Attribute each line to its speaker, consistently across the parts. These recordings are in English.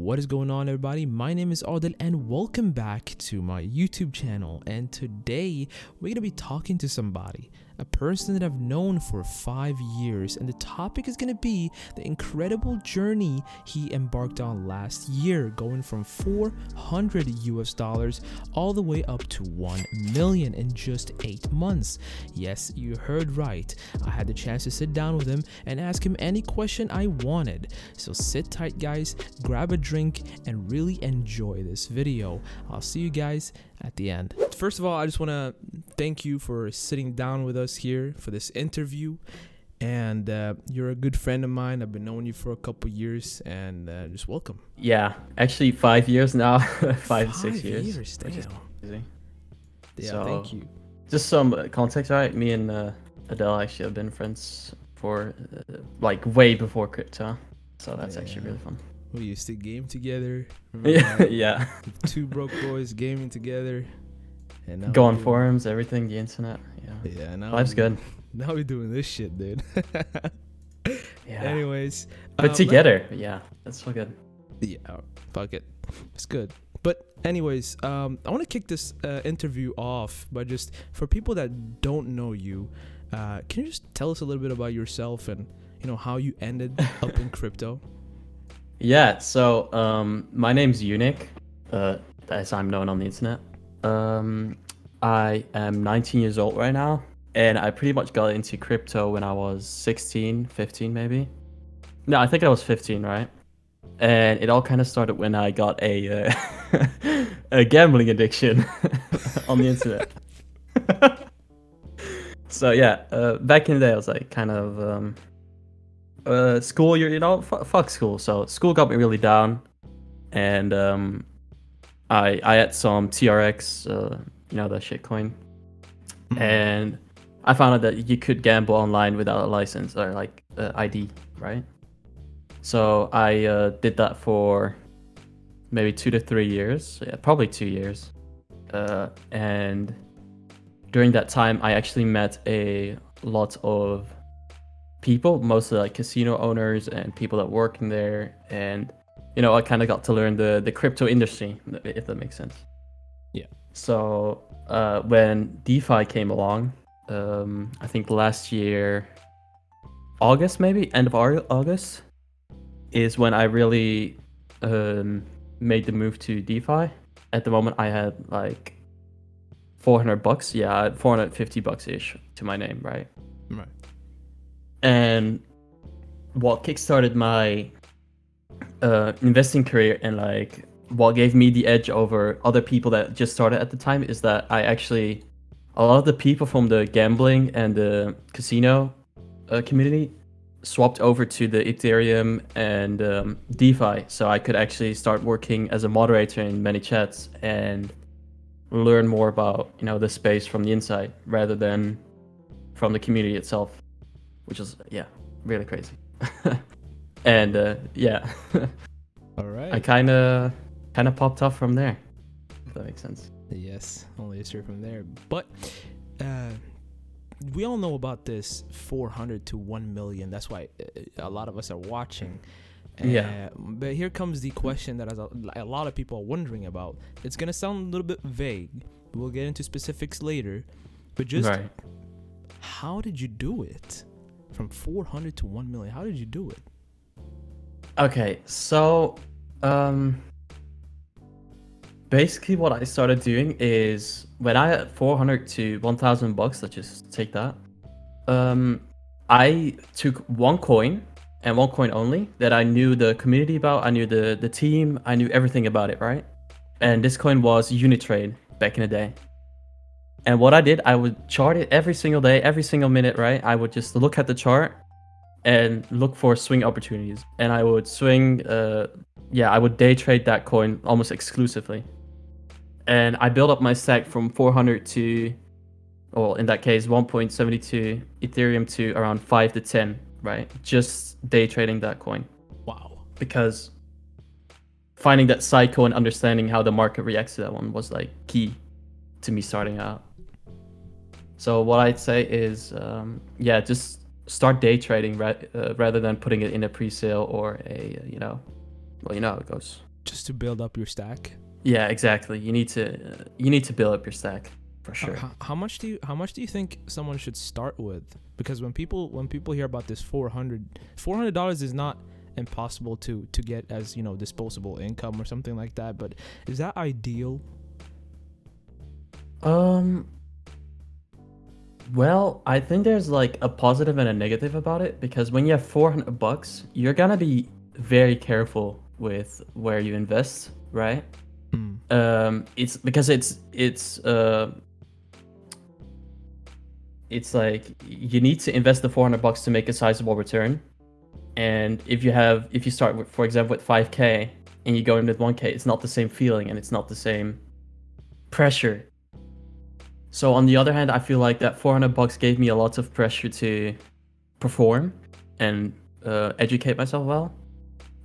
Speaker 1: What is going on, everybody? My name is Adel and welcome back to my YouTube channel. And today we're gonna be talking to somebody, a person that I've known for 5 years, and the topic is gonna be the incredible journey he embarked on last year, going from $400 all the way up to 1 million in just 8 months. Yes, you heard right. I had the chance to sit down with him and ask him any question I wanted. So sit tight, guys, grab a drink and really enjoy this video. I'll see you guys at the end. First of all, I just want to thank you for sitting down with us here for this interview. And you're a good friend of mine. I've been knowing you for a couple years, and just welcome.
Speaker 2: Yeah, actually 5 years now. 5-6 years.
Speaker 1: Damn.
Speaker 2: Which is crazy.
Speaker 1: Yeah,
Speaker 2: So,
Speaker 1: thank you.
Speaker 2: Just some context, right? Me and Adele actually have been friends for like way before crypto. So that's actually really fun.
Speaker 1: We used to game together.
Speaker 2: Yeah.
Speaker 1: Two broke boys gaming together. And now
Speaker 2: Go on forums, everything, the internet.
Speaker 1: Yeah, now
Speaker 2: Life's good.
Speaker 1: Now we're doing this shit, dude.
Speaker 2: Yeah.
Speaker 1: Anyways,
Speaker 2: But together, yeah, that's so good.
Speaker 1: Yeah, fuck it, it's good. But anyways, I want to kick this interview off by just, for people that don't know you, can you just tell us a little bit about yourself and how you ended up in crypto?
Speaker 2: Yeah, so my name's Unic, as I'm known on the internet. I am 19 years old right now, and I pretty much got into crypto when I was 16, 15 maybe. No, I think I was 15, right? And it all kind of started when I got a a gambling addiction on the internet. So yeah, back in the day I was like kind of school, fuck school. So school got me really down, and I had some TRX, the shitcoin, and I found out that you could gamble online without a license or like ID, right? So I did that for maybe 2 to 3 years, yeah, probably 2 years, and during that time I actually met a lot of people, mostly like casino owners and people that work in there, and I kind of got to learn the crypto industry, if that makes sense.
Speaker 1: Yeah.
Speaker 2: So when DeFi came along, I think last year, August maybe, end of August, is when I really made the move to DeFi. At the moment I had like $400, yeah, I had $450 ish to my name, right?
Speaker 1: Right.
Speaker 2: And what kickstarted my investing career and like what gave me the edge over other people that just started at the time is that a lot of the people from the gambling and the casino community swapped over to the Ethereum and DeFi, so I could actually start working as a moderator in many chats and learn more about the space from the inside rather than from the community itself, which is really crazy. And yeah.
Speaker 1: All right.
Speaker 2: I kind of popped off from there, if that makes sense.
Speaker 1: Yes, only a straight from there. But we all know about this 400 to 1 million. That's why a lot of us are watching. But here comes the question that a lot of people are wondering about. It's going to sound a little bit vague. We'll get into specifics later. But just how did you do it? From 400 to 1 million. How did you do it?
Speaker 2: Okay, so basically what I started doing is when I had 400 to $1,000, let's just take that. I took one coin and one coin only that I knew the community about. I knew the team. I knew everything about it, right? And this coin was Unitrade back in the day. And what I did, I would chart it every single day, every single minute, right? I would just look at the chart and look for swing opportunities. And I would swing, I would day trade that coin almost exclusively. And I built up my stack from 400 to, well, in that case, 1.72 Ethereum to around 5 to 10, right? Just day trading that coin.
Speaker 1: Wow.
Speaker 2: Because finding that cycle and understanding how the market reacts to that one was like key to me starting out. So what I'd say is, just start day trading rather than putting it in a pre-sale or a, well, you know how it goes.
Speaker 1: Just to build up your stack.
Speaker 2: Yeah, exactly. You need to build up your stack for sure.
Speaker 1: How much do you think someone should start with? Because when people hear about this $400 is not impossible to get as, you know, disposable income or something like that, but is that ideal?
Speaker 2: Well, I think there's like a positive and a negative about it, because when you have $400, you're gonna be very careful with where you invest, right? It's because it's like you need to invest the $400 to make a sizable return. And if you start with, for example, with 5K and you go in with 1K, it's not the same feeling and it's not the same pressure. So on the other hand, I feel like that $400 gave me a lot of pressure to perform and educate myself well.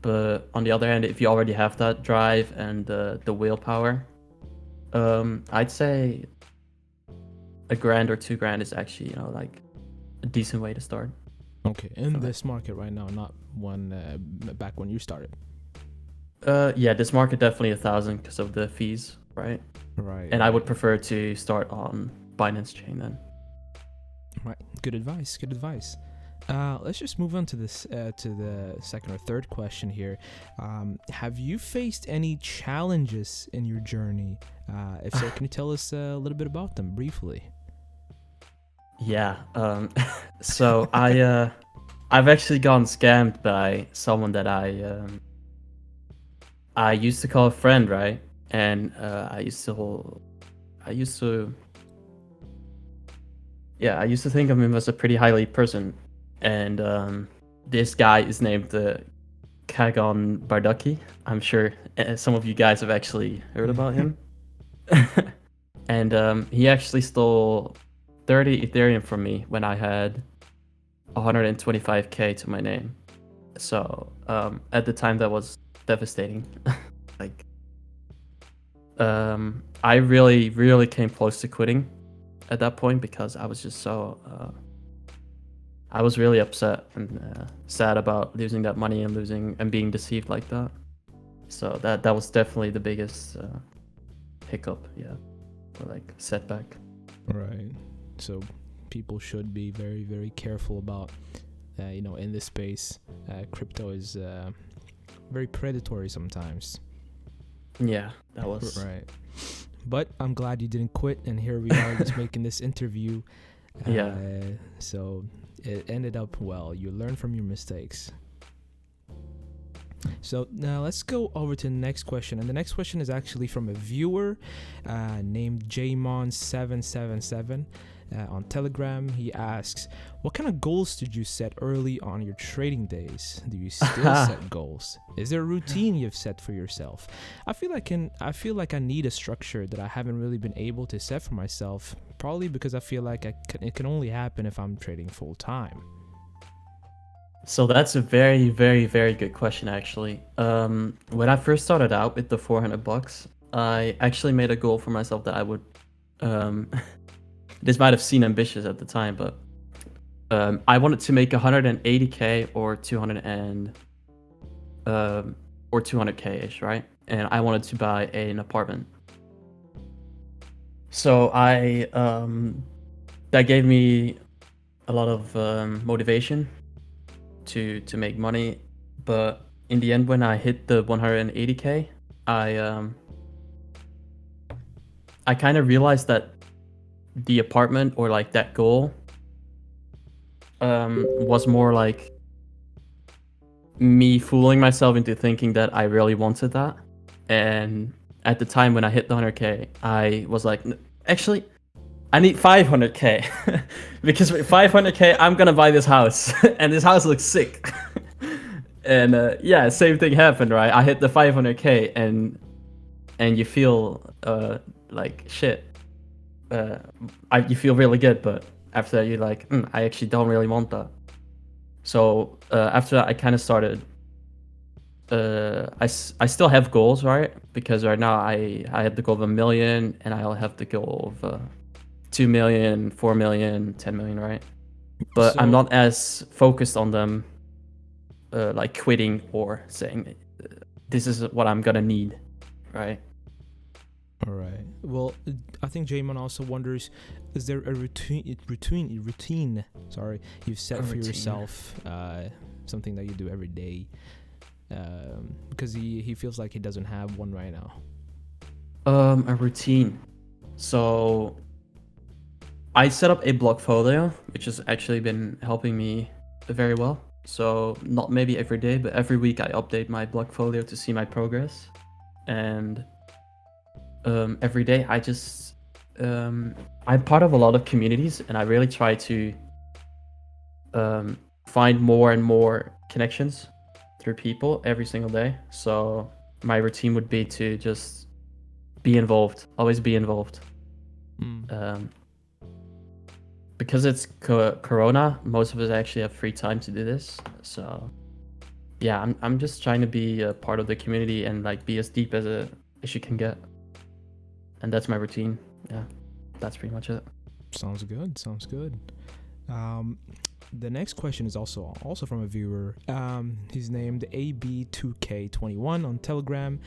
Speaker 2: But on the other hand, if you already have that drive and the willpower, I'd say $1,000 or $2,000 is actually, you know, like a decent way to start.
Speaker 1: Okay, in this market right now, not one back when you started.
Speaker 2: Yeah, this market definitely 1,000 because of the fees, right?
Speaker 1: Right.
Speaker 2: And I would prefer to start on Binance Chain then.
Speaker 1: Right. Good advice. Good advice. Let's just move on to this to the second or third question here. Have you faced any challenges in your journey? If so, can you tell us a little bit about them briefly?
Speaker 2: Yeah. So I've actually gotten scammed by someone that I used to call a friend, right? And I used to think of him as a pretty highly person. And this guy is named Kagon Bardaki. I'm sure some of you guys have actually heard about him. And he actually stole 30 Ethereum from me when I had 125K to my name. So at the time, that was devastating. Like, I really, really came close to quitting at that point because I was just so I was really upset and sad about losing that money and being deceived like that. So that was definitely the biggest hiccup, yeah, or like setback.
Speaker 1: Right. So people should be very, very careful about, you know, in this space. Crypto is very predatory sometimes.
Speaker 2: Yeah, that was
Speaker 1: right. But I'm glad you didn't quit, and here we are just making this interview.
Speaker 2: Yeah.
Speaker 1: So it ended up well. You learn from your mistakes. So now let's go over to the next question, and the next question is actually from a viewer named Jmon777 on Telegram. He asks, what kind of goals did you set early on your trading days? Do you still set goals? Is there a routine you've set for yourself? I feel like I need a structure that I haven't really been able to set for myself, probably because I feel like it can only happen if I'm trading full time.
Speaker 2: So that's a very, very, very good question, actually. When I first started out with the $400, I actually made a goal for myself that I would. This might have seemed ambitious at the time, but I wanted to make 180K or 200K ish, right? And I wanted to buy an apartment. So that gave me a lot of motivation to make money. But in the end, when I hit the 180K, I kind of realized that the apartment, or like that goal, was more like me fooling myself into thinking that I really wanted that. And at the time when I hit the 100K, I was like, actually, I need 500K because with 500K, I'm gonna buy this house, and this house looks sick. And yeah, same thing happened, right? I hit the 500K, and you feel like shit. You feel really good, but after that, you're like, I actually don't really want that. So after that, I kind of started. I still have goals, right? Because right now I have the goal of 1 million, and I'll have the goal of 2 million, 4 million, 10 million, right? But so, I'm not as focused on them, like quitting or saying this is what I'm gonna need, right?
Speaker 1: All right. Well, I think Jaymon also wonders, is there a routine? Sorry, you've set for yourself, something that you do every day, because he feels like he doesn't have one right now.
Speaker 2: A routine. So I set up a blockfolio, which has actually been helping me very well. So not maybe every day, but every week I update my blockfolio to see my progress, and every day I just I'm part of a lot of communities, and I really try to find more and more connections through people every single day. So my routine would be to just be involved, always be involved. Because it's Corona, most of us actually have free time to do this. So yeah, I'm just trying to be a part of the community and like be as deep as you can get. And that's my routine. Yeah, that's pretty much it.
Speaker 1: Sounds good. The next question is also from a viewer. He's named AB2K21 on Telegram,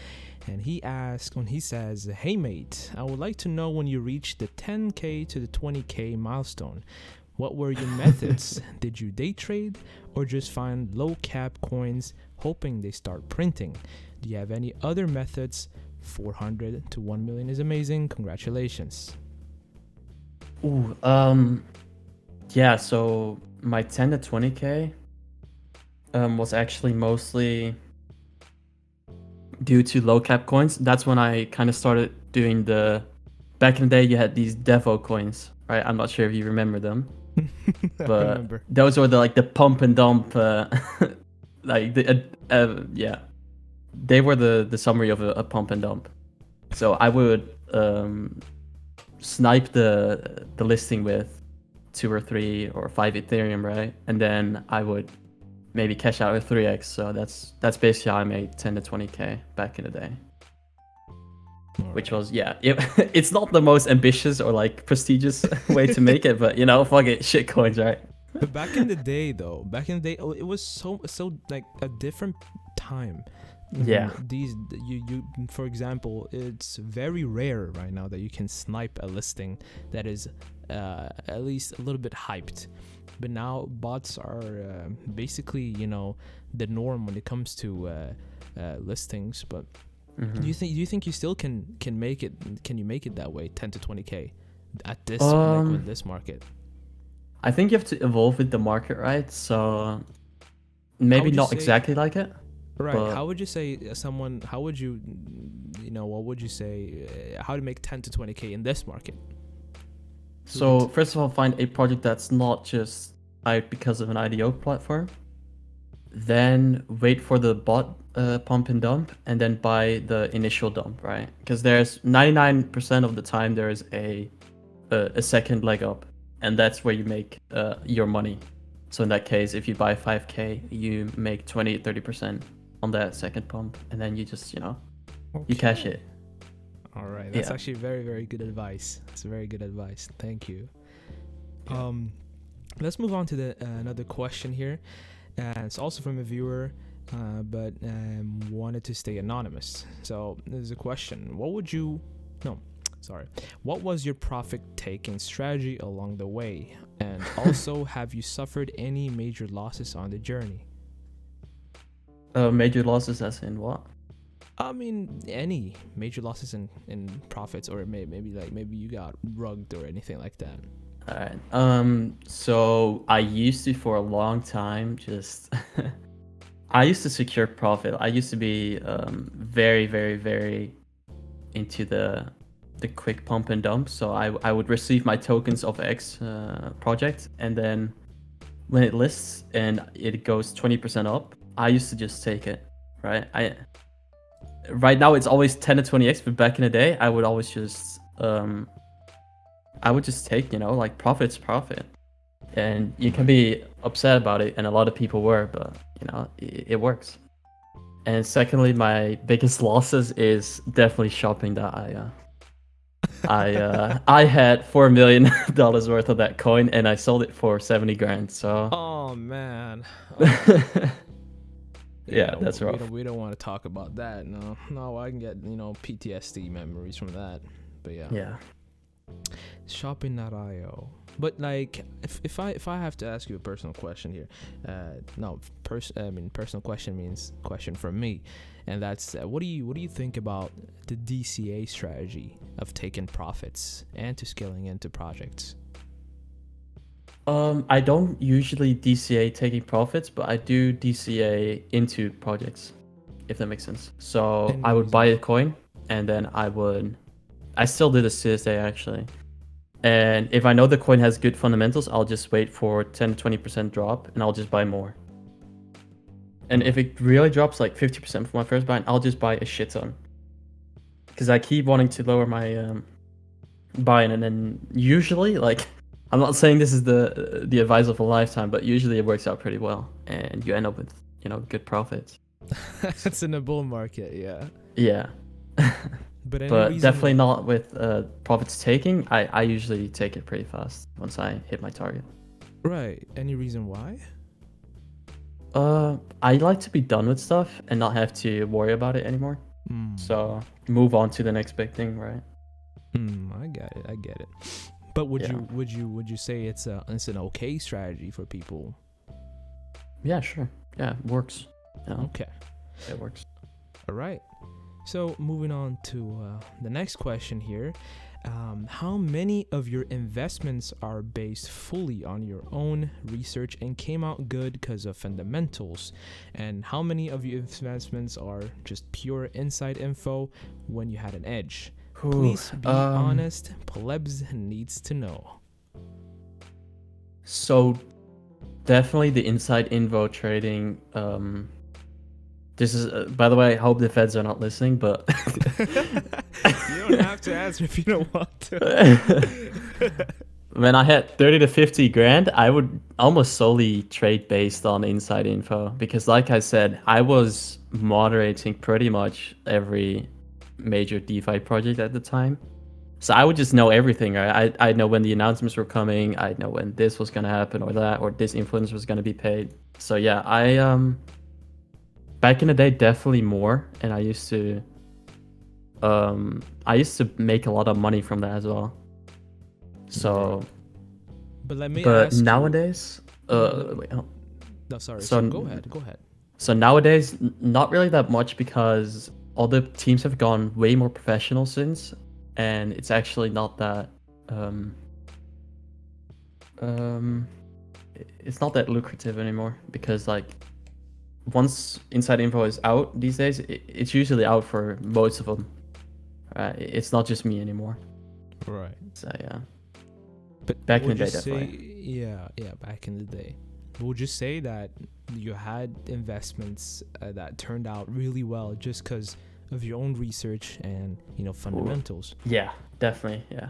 Speaker 1: and he says, "Hey mate, I would like to know when you reached the 10K to the 20K milestone. What were your methods? Did you day trade or just find low cap coins hoping they start printing? Do you have any other methods? 400 to 1 million is amazing. Congratulations."
Speaker 2: Ooh, yeah, so my 10 to 20K was actually mostly due to low cap coins. That's when I kind of started doing back in the day you had these Devo coins, right? I'm not sure if you remember them. But those were the pump and dump like yeah. They were the summary of a pump and dump. So I would snipe the listing with 2 or 3 or 5 Ethereum, right? And then I would maybe cash out with 3x. So that's basically how I made 10 to 20K back in the day. Which was, it's not the most ambitious or like prestigious way to make it, but fuck it, shit coins, right?
Speaker 1: But back in the day, it was so like a different time.
Speaker 2: Yeah.
Speaker 1: You for example, it's very rare right now that you can snipe a listing that is at least a little bit hyped. But now bots are basically the norm when it comes to listings. But do you think you still can make it? Can you make it that way, 10 to 20K at this with this market?
Speaker 2: I think you have to evolve with the market, right? So maybe not exactly like it.
Speaker 1: Right. How would you say how would you, what would you say, how to make 10 to 20K in this market?
Speaker 2: So first of all, find a project that's not just hyped because of an IDO platform. Then wait for the bot pump and dump, and then buy the initial dump, right? Because there's 99% of the time there is a second leg up, and that's where you make your money. So in that case, if you buy 5K, you make 20-30% on that second pump, and then you just you cash it.
Speaker 1: All right, that's actually very, very good advice. That's very good advice. Thank you. Let's move on to another question here. It's also from a viewer, but wanted to stay anonymous. So there's a question: what was your profit taking strategy along the way? And also, have you suffered any major losses on the journey?
Speaker 2: Major losses as in what?
Speaker 1: I mean, any major losses in profits, or maybe you got rugged or anything like that.
Speaker 2: All right. So I used to, for a long time, just I used to secure profit. I used to be very, very, very into the quick pump and dump. So I would receive my tokens of X project, and then when it lists and it goes 20% up, I used to just take it, right? Right now it's always 10 to 20x, but back in the day I would always just take, like profit's profit. And you can be upset about it, and a lot of people were, but it works. And secondly, my biggest losses is definitely shopping that I had $4 million worth of that coin, and I sold it for 70 grand. So
Speaker 1: oh man.
Speaker 2: Yeah,
Speaker 1: Yeah,
Speaker 2: that's rough.
Speaker 1: we don't want to talk about that. No, no, I can get PTSD memories from that. But yeah,
Speaker 2: Yeah.
Speaker 1: shopping.io. But like, if I have to ask you a personal question here, no, personal question means question from me, and that's what do you think about the DCA strategy of taking profits and to scaling into projects?
Speaker 2: I don't usually DCA taking profits, but I do DCA into projects, if that makes sense. So
Speaker 1: Any
Speaker 2: I would buy
Speaker 1: reason?
Speaker 2: a coin, and then I still do this to this day actually. And if I know the coin has good fundamentals, I'll just wait for 10 to 20% drop, and I'll just buy more. And if it really drops like 50% from my first buy, I'll just buy a shit ton. Because I keep wanting to lower my buying, and then usually, like, I'm not saying this is the advice of a lifetime, but usually it works out pretty well, and you end up with good profits.
Speaker 1: It's in a bull market, yeah.
Speaker 2: Yeah.
Speaker 1: But any
Speaker 2: But
Speaker 1: reason
Speaker 2: definitely not with profits taking. I usually take it pretty fast once I hit my target.
Speaker 1: right? Any reason why?
Speaker 2: I like to be done with stuff and not have to worry about it anymore.
Speaker 1: Mm.
Speaker 2: So move on to the next big thing, right?
Speaker 1: I get it. I get it. But would
Speaker 2: Yeah.
Speaker 1: you say it's an okay strategy for people?
Speaker 2: Yeah, sure. Yeah, it works. Yeah,
Speaker 1: Okay.
Speaker 2: it works.
Speaker 1: All right. So moving on to the next question here. How many of your investments are based fully on your own research and came out good because of fundamentals? And how many of your investments are just pure inside info when you had an edge? Please be honest. Plebs needs to know.
Speaker 2: So definitely the inside info trading. This is, by the way, I hope the feds are not listening, but
Speaker 1: You don't have to answer if you don't want to.
Speaker 2: when I had 30 to 50 grand, I would almost solely trade based on inside info because, like I said, I was moderating pretty much every major DeFi project at the time. So I would just know everything, right? I know when the announcements were coming. I know when this was gonna happen or that, or this influencer was gonna be paid. So yeah, back in the day, definitely more, and I used to make a lot of money from that as well. So,
Speaker 1: But let me
Speaker 2: but
Speaker 1: ask
Speaker 2: nowadays,
Speaker 1: you.
Speaker 2: wait, oh,
Speaker 1: No, sorry.
Speaker 2: so
Speaker 1: So go ahead. Go ahead.
Speaker 2: so nowadays, not really that much because all the teams have gone way more professional since, and it's actually not that um it's not that lucrative anymore because like once inside info is out these days, it's usually out for most of them. It's not just me anymore.
Speaker 1: Right.
Speaker 2: So yeah,
Speaker 1: But
Speaker 2: back in the
Speaker 1: would
Speaker 2: day,
Speaker 1: you say,
Speaker 2: definitely.
Speaker 1: yeah, back in the day. Would you say that you had investments that turned out really well just because of your own research and fundamentals?
Speaker 2: Yeah, definitely. Yeah.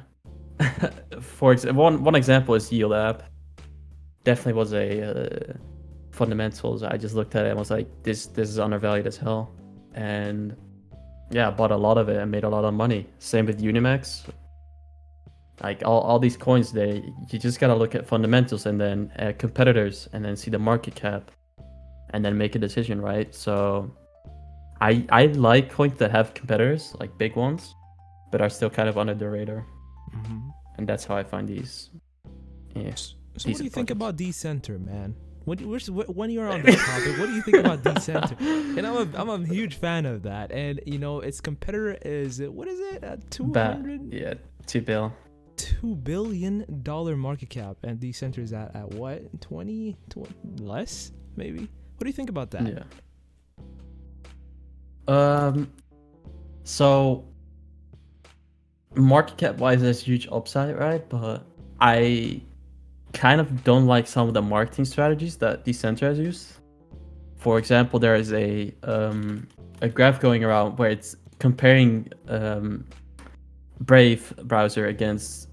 Speaker 2: For example, one example is Yield app. Definitely was a fundamentals. I just looked at it and was like, this is undervalued as hell, and yeah, I bought a lot of it and made a lot of money. Same with Unimax. Like all these coins, you just gotta look at fundamentals and then competitors and then see the market cap, and then make a decision, right? So I like coins that have competitors, like big ones, but are still kind of under the radar,
Speaker 1: Mm-hmm.
Speaker 2: and that's how I find these. Yeah.
Speaker 1: So what do you
Speaker 2: Decent
Speaker 1: think
Speaker 2: projects.
Speaker 1: about Decenter, man? When you're on that topic, what do you think about Decenter? And I'm a huge fan of that. And its competitor is what is it? At 200?
Speaker 2: Yeah, 2 bill.
Speaker 1: $2 billion market cap, and Decenter is at what? 20 less maybe. What do you think about that?
Speaker 2: Yeah. So market cap wise, there's huge upside, right? But I kind of don't like some of the marketing strategies that Decenter has used. For example, there is a graph going around where it's comparing Brave browser against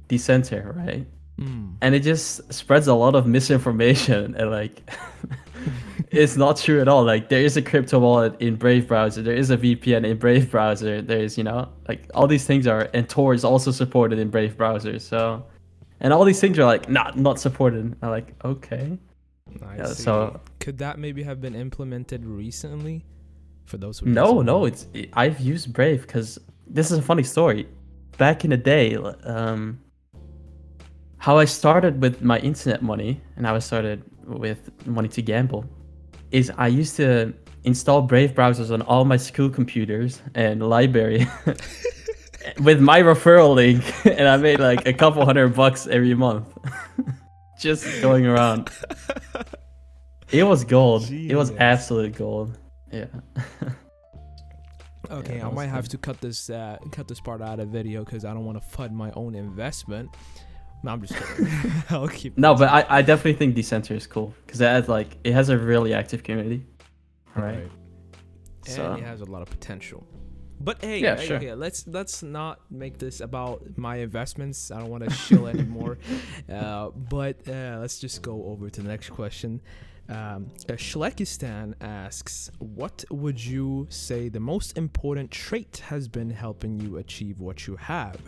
Speaker 2: Decenter, right? And it just spreads a lot of misinformation and like it's not true at all. Like there is a crypto wallet in Brave browser, there is a VPN in Brave browser, there's like all these things are, and Tor is also supported in Brave browser. So, and all these things are like not supported. I'm like, okay.
Speaker 1: I
Speaker 2: Yeah,
Speaker 1: see.
Speaker 2: so
Speaker 1: Could that maybe have been implemented recently for those who
Speaker 2: no,
Speaker 1: doesn't
Speaker 2: no,
Speaker 1: know?
Speaker 2: I've used Brave because this is a funny story. Back in the day, how I started with my internet money and how I started with money to gamble is I used to install Brave browsers on all my school computers and library with my referral link, and I made like a couple $100 every month just going around. It was gold. It was
Speaker 1: Genius.
Speaker 2: absolute gold. Yeah. Yeah,
Speaker 1: Okay, I
Speaker 2: that was
Speaker 1: might have
Speaker 2: fun.
Speaker 1: to cut this part out of video because I don't want to fund my own investment. No, I'm just kidding. I'll keep
Speaker 2: No,
Speaker 1: this
Speaker 2: but
Speaker 1: here.
Speaker 2: I definitely think Decenter is cool because it has a really active community, right?
Speaker 1: Right. And
Speaker 2: So
Speaker 1: it has a lot of potential. But hey,
Speaker 2: yeah,
Speaker 1: hey,
Speaker 2: sure.
Speaker 1: okay, let's not make this about my investments. I don't want to shill anymore. But let's just go over to the next question. Shlekistan asks, "What would you say the most important trait has been helping you achieve what you have?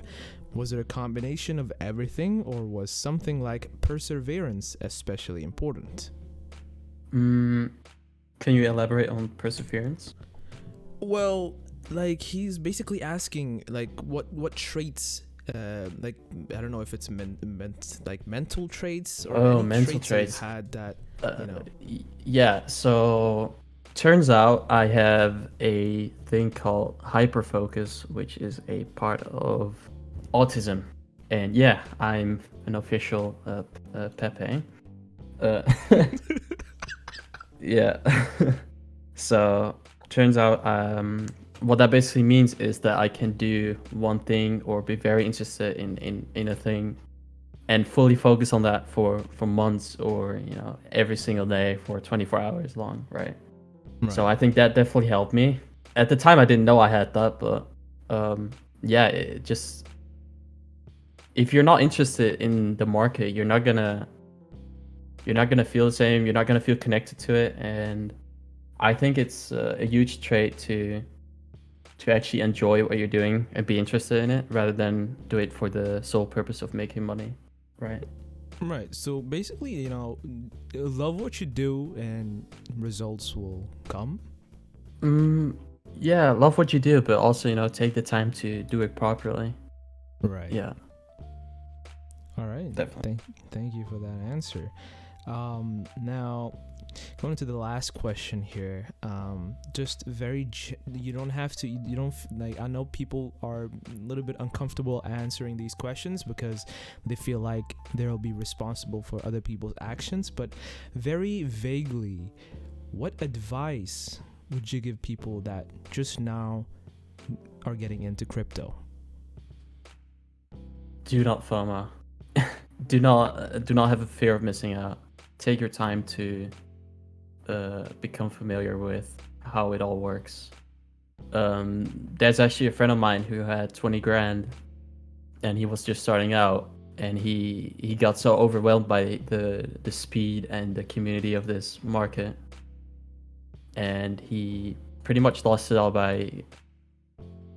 Speaker 1: Was it a combination of everything, or was something like perseverance especially important?"
Speaker 2: Mm, can you elaborate on perseverance?
Speaker 1: Well, like he's basically asking like what traits like I don't know if it's like mental traits or
Speaker 2: Oh,
Speaker 1: any
Speaker 2: mental
Speaker 1: traits that you
Speaker 2: traits.
Speaker 1: had that you know.
Speaker 2: Yeah. So turns out I have a thing called hyperfocus, which is a part of autism, and yeah, I'm an official Pepe. Uh, yeah. So turns out what that basically means is that I can do one thing or be very interested in a thing and fully focus on that for months or every single day for 24 hours long, right? So
Speaker 1: Right.
Speaker 2: I think that definitely helped me. At the time I didn't know I had that, but yeah, it just if you're not interested in the market, you're not gonna feel the same, you're not gonna feel connected to it, and I think it's a huge trait to actually enjoy what you're doing and be interested in it rather than do it for the sole purpose of making money, right?
Speaker 1: Right. So basically, love what you do and results will come.
Speaker 2: Mm, yeah, love what you do, but also take the time to do it properly.
Speaker 1: Right.
Speaker 2: Yeah,
Speaker 1: All right.
Speaker 2: definitely.
Speaker 1: Thank you for that answer. Now going to the last question here. Just very you don't have to you don't like I know people are a little bit uncomfortable answering these questions because they feel like they'll be responsible for other people's actions, but very vaguely, what advice would you give people that just now are getting into crypto?
Speaker 2: Do not FOMO. Do not have a fear of missing out. Take your time to become familiar with how it all works. There's actually a friend of mine who had 20 grand and he was just starting out, and he got so overwhelmed by the speed and the community of this market, and he pretty much lost it all by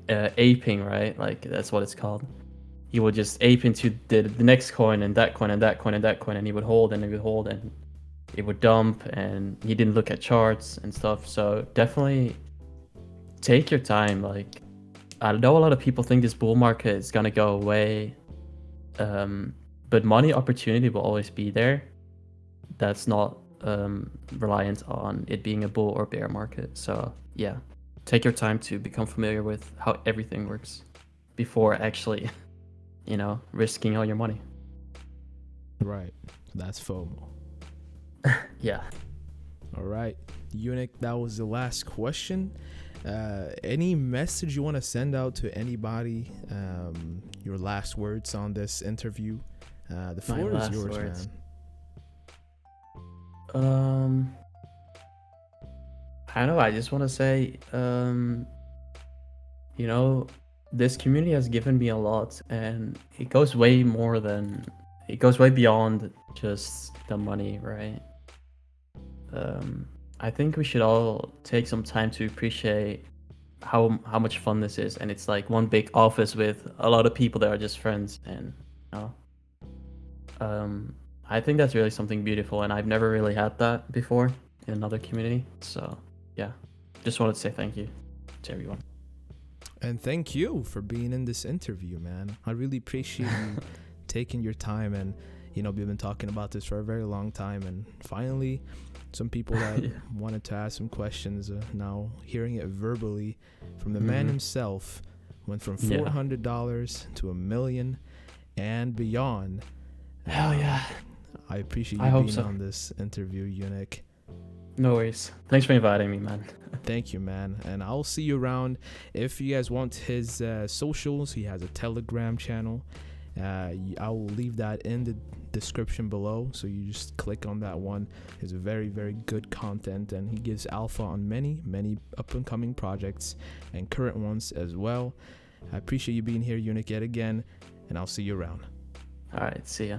Speaker 2: aping, right? Like that's what it's called. He would just ape into the next coin and that coin and that coin and that coin, and he would hold and he would hold and it would dump, and he didn't look at charts and stuff. So definitely take your time. Like I know a lot of people think this bull market is gonna go away, but money opportunity will always be there. That's not reliant on it being a bull or bear market. So yeah, take your time to become familiar with how everything works before actually, risking all your money.
Speaker 1: Right. That's FOMO.
Speaker 2: Yeah.
Speaker 1: All right, Unic, that was the last question. Any message you want to send out to anybody? Your last words on this interview. The
Speaker 2: My
Speaker 1: floor is
Speaker 2: last
Speaker 1: yours,
Speaker 2: words.
Speaker 1: man.
Speaker 2: I don't know. I just want to say, you know, this community has given me a lot, and it goes way beyond just the money, right? I think we should all take some time to appreciate how much fun this is, and it's like one big office with a lot of people that are just friends, and you know, um, I think that's really something beautiful, and I've never really had that before in another community. So yeah, just wanted to say thank you to everyone.
Speaker 1: And thank you for being in this interview, man. I really appreciate you taking your time. And, you know, we've been talking about this for a very long time. And finally, some people that wanted to ask some questions, now hearing it verbally from the man himself, went from $400 to $1 million and beyond.
Speaker 2: Hell yeah.
Speaker 1: I appreciate you being on this interview, Unic.
Speaker 2: No worries. Thanks for inviting me, man.
Speaker 1: Thank you, man. And I'll see you around. If you guys want his socials, he has a Telegram channel. I will leave that in the description below. So you just click on that one. It's very, very good content. And he gives alpha on many, many up and coming projects and current ones as well. I appreciate you being here, Unic, yet again. And I'll see you around.
Speaker 2: All right. See ya.